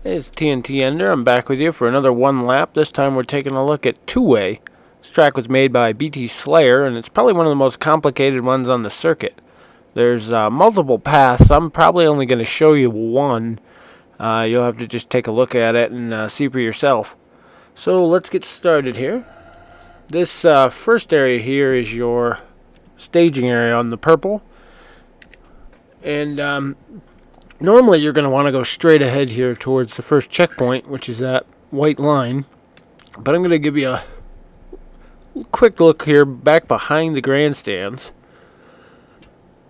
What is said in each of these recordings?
It's TNT Ender. I'm back with you for another one lap. This time we're taking a look at two-way. This track was made by BT Slayer, and it's probably one of the most complicated ones on the circuit. There's multiple paths. I'm probably only going to show you one. You'll have to just take a look at it and see for yourself. So let's get started here. This first area here is your staging area on the purple. And normally you're going to want to go straight ahead here towards the first checkpoint, which is that white line. But I'm going to give you a quick look here back behind the grandstands.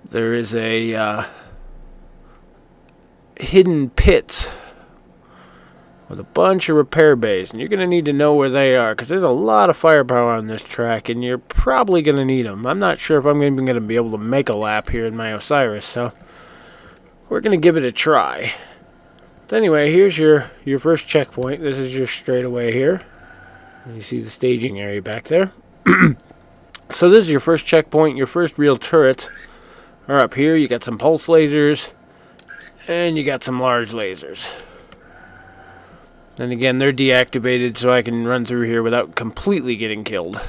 There is a hidden pit with a bunch of repair bays, and you're going to need to know where they are because there's a lot of firepower on this track, and you're probably going to need them. I'm not sure if I'm even going to be able to make a lap here in my Osiris, so we're going to give it a try. But anyway, here's your first checkpoint. This is your straightaway here. You see the staging area back there. So this is your first checkpoint. Your first real turrets are up here. You got some pulse lasers, and you got some large lasers. And again, they're deactivated so I can run through here without completely getting killed.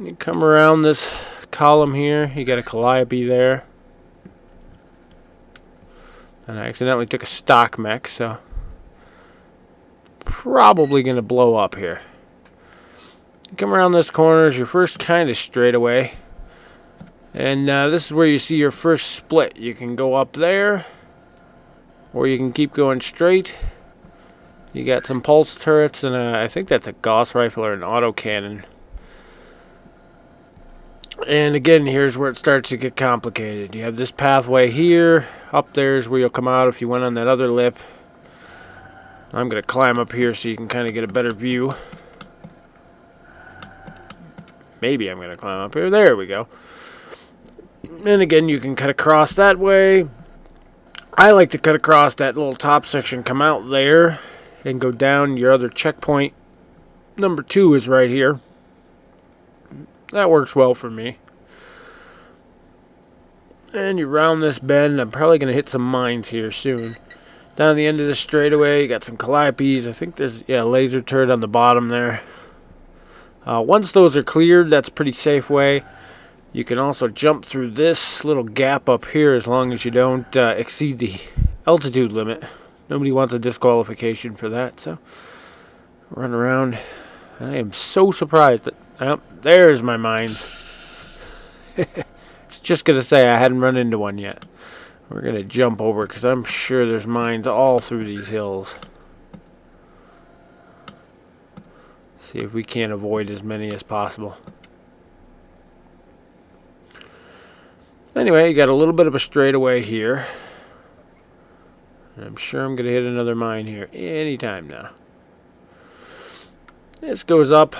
You come around this column here. You got a Calliope there. And I accidentally took a stock mech, so probably going to blow up here. You come around this corner is your first kind of straightaway. And this is where you see your first split. You can go up there, or you can keep going straight. You got some pulse turrets, and I think that's a Gauss rifle or an autocannon. And again, here's where it starts to get complicated. You have this pathway here. Up there's where you'll come out if you went on that other lip. I'm going to climb up here so you can kind of get a better view. Maybe I'm going to climb up here. There we go. And again, you can cut across that way. I like to cut across that little top section, come out there, and go down. Your other checkpoint, number 2, is right here. That works well for me. And you round this bend. I'm probably going to hit some mines here soon. Down the end of this straightaway, you got some Calliopes. I think there's a laser turret on the bottom there. Once those are cleared, that's a pretty safe way. You can also jump through this little gap up here as long as you don't exceed the altitude limit. Nobody wants a disqualification for that, so run around. I am so surprised that there's my mines. It's just going to say I hadn't run into one yet. We're going to jump over because I'm sure there's mines all through these hills. See if we can't avoid as many as possible. Anyway, you got a little bit of a straightaway here. And I'm sure I'm going to hit another mine here anytime now. This goes up.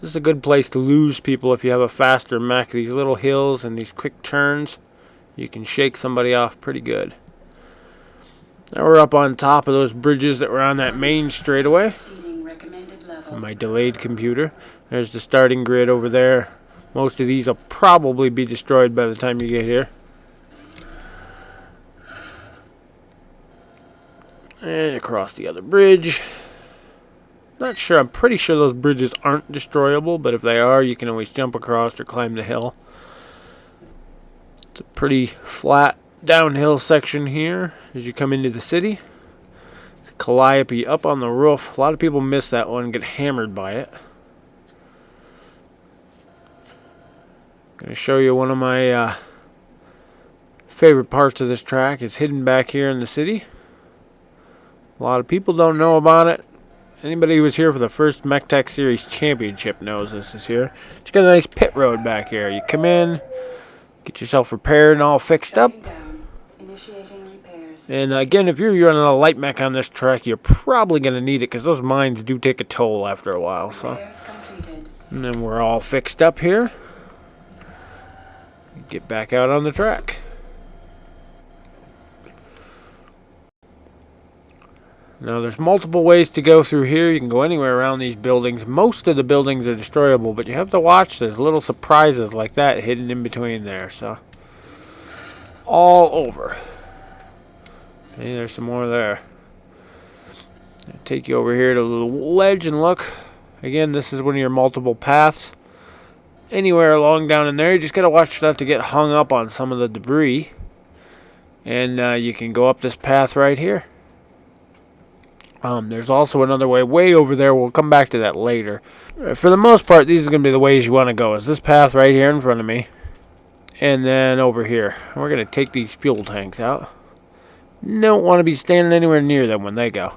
This is a good place to lose people if you have a faster mech. These little hills and these quick turns, you can shake somebody off pretty good. Now we're up on top of those bridges that were on that main straightaway. On my delayed computer. There's the starting grid over there. Most of these will probably be destroyed by the time you get here. And across the other bridge. Not sure. I'm pretty sure those bridges aren't destroyable, but if they are, you can always jump across or climb the hill. It's a pretty flat downhill section here as you come into the city. It's a Calliope up on the roof. A lot of people miss that one and get hammered by it. I'm going to show you one of my favorite parts of this track. It's hidden back here in the city. A lot of people don't know about it. Anybody who was here for the first Mech Tech Series Championship knows this is here. You got a nice pit road back here. You come in, get yourself repaired and all fixed up. And again, if you're running a light mech on this track, you're probably going to need it because those mines do take a toll after a while. So, and then we're all fixed up here. Get back out on the track. Now there's multiple ways to go through here. You can go anywhere around these buildings. Most of the buildings are destroyable, but you have to watch. There's little surprises like that hidden in between there. So all over. See, there's some more there. I'll take you over here to a little ledge and look. Again, this is one of your multiple paths. Anywhere along down in there, you just gotta watch not to get hung up on some of the debris. And you can go up this path right here. There's also another way over there. We'll come back to that later. For the most part, these are going to be the ways you want to go. Is this path right here in front of me. And then over here. We're going to take these fuel tanks out. Don't want to be standing anywhere near them when they go.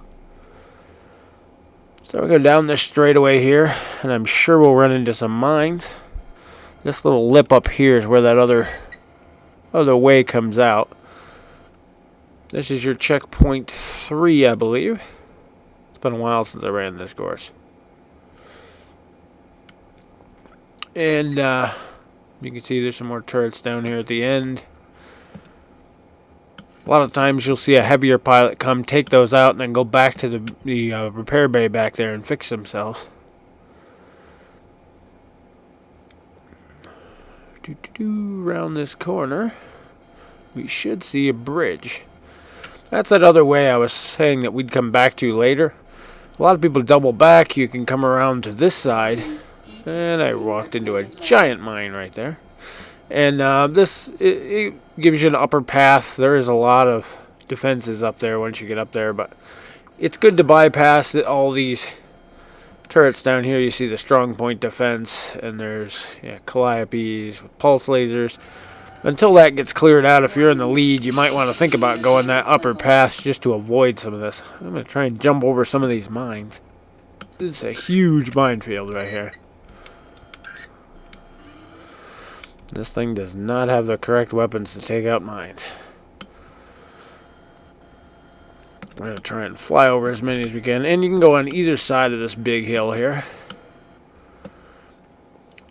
So we'll go down this straightaway here. And I'm sure we'll run into some mines. This little lip up here is where that other way comes out. This is your checkpoint 3, I believe. It's been a while since I ran this course. And you can see there's some more turrets down here at the end. A lot of times you'll see a heavier pilot come, take those out, and then go back to the repair bay back there and fix themselves. Around this corner, we should see a bridge. That's that other way I was saying that we'd come back to later. A lot of people double back. You can come around to this side. And I walked into a giant mine right there. And it gives you an upper path. There is a lot of defenses up there once you get up there. But it's good to bypass all these turrets down here. You see the strong point defense. And there's calliopes with pulse lasers. Until that gets cleared out, if you're in the lead, you might want to think about going that upper path just to avoid some of this. I'm going to try and jump over some of these mines. This is a huge minefield right here. This thing does not have the correct weapons to take out mines. We're going to try and fly over as many as we can. And you can go on either side of this big hill here.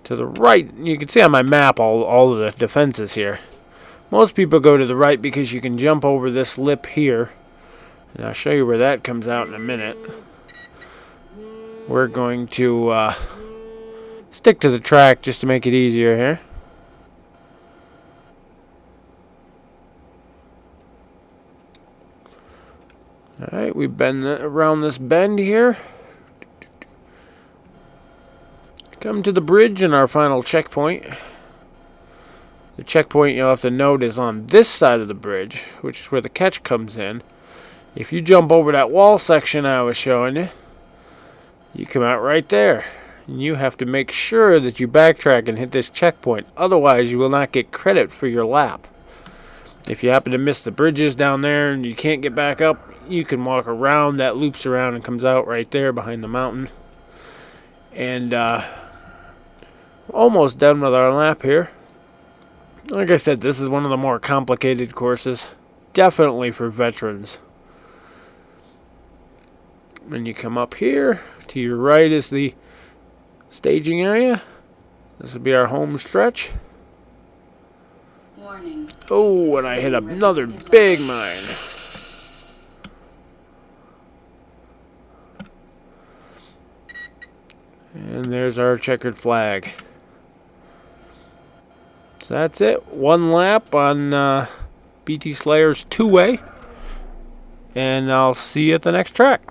To the right, you can see on my map all of the defenses here. Most people go to the right because you can jump over this lip here. And I'll show you where that comes out in a minute. We're going to stick to the track just to make it easier here. Alright, we've been around this bend here. Come to the bridge and our final checkpoint. The checkpoint you'll have to note is on this side of the bridge, which is where the catch comes in. If you jump over that wall section I was showing you, you come out right there. And you have to make sure that you backtrack and hit this checkpoint. Otherwise, you will not get credit for your lap. If you happen to miss the bridges down there and you can't get back up, you can walk around. That loops around and comes out right there behind the mountain. And almost done with our lap here. Like I said, this is one of the more complicated courses. Definitely for veterans. When you come up here, to your right is the staging area. This will be our home stretch. Warning. Oh, and I hit another big mine. And there's our checkered flag. So that's it. One lap on BT Slayer's two-way. And I'll see you at the next track.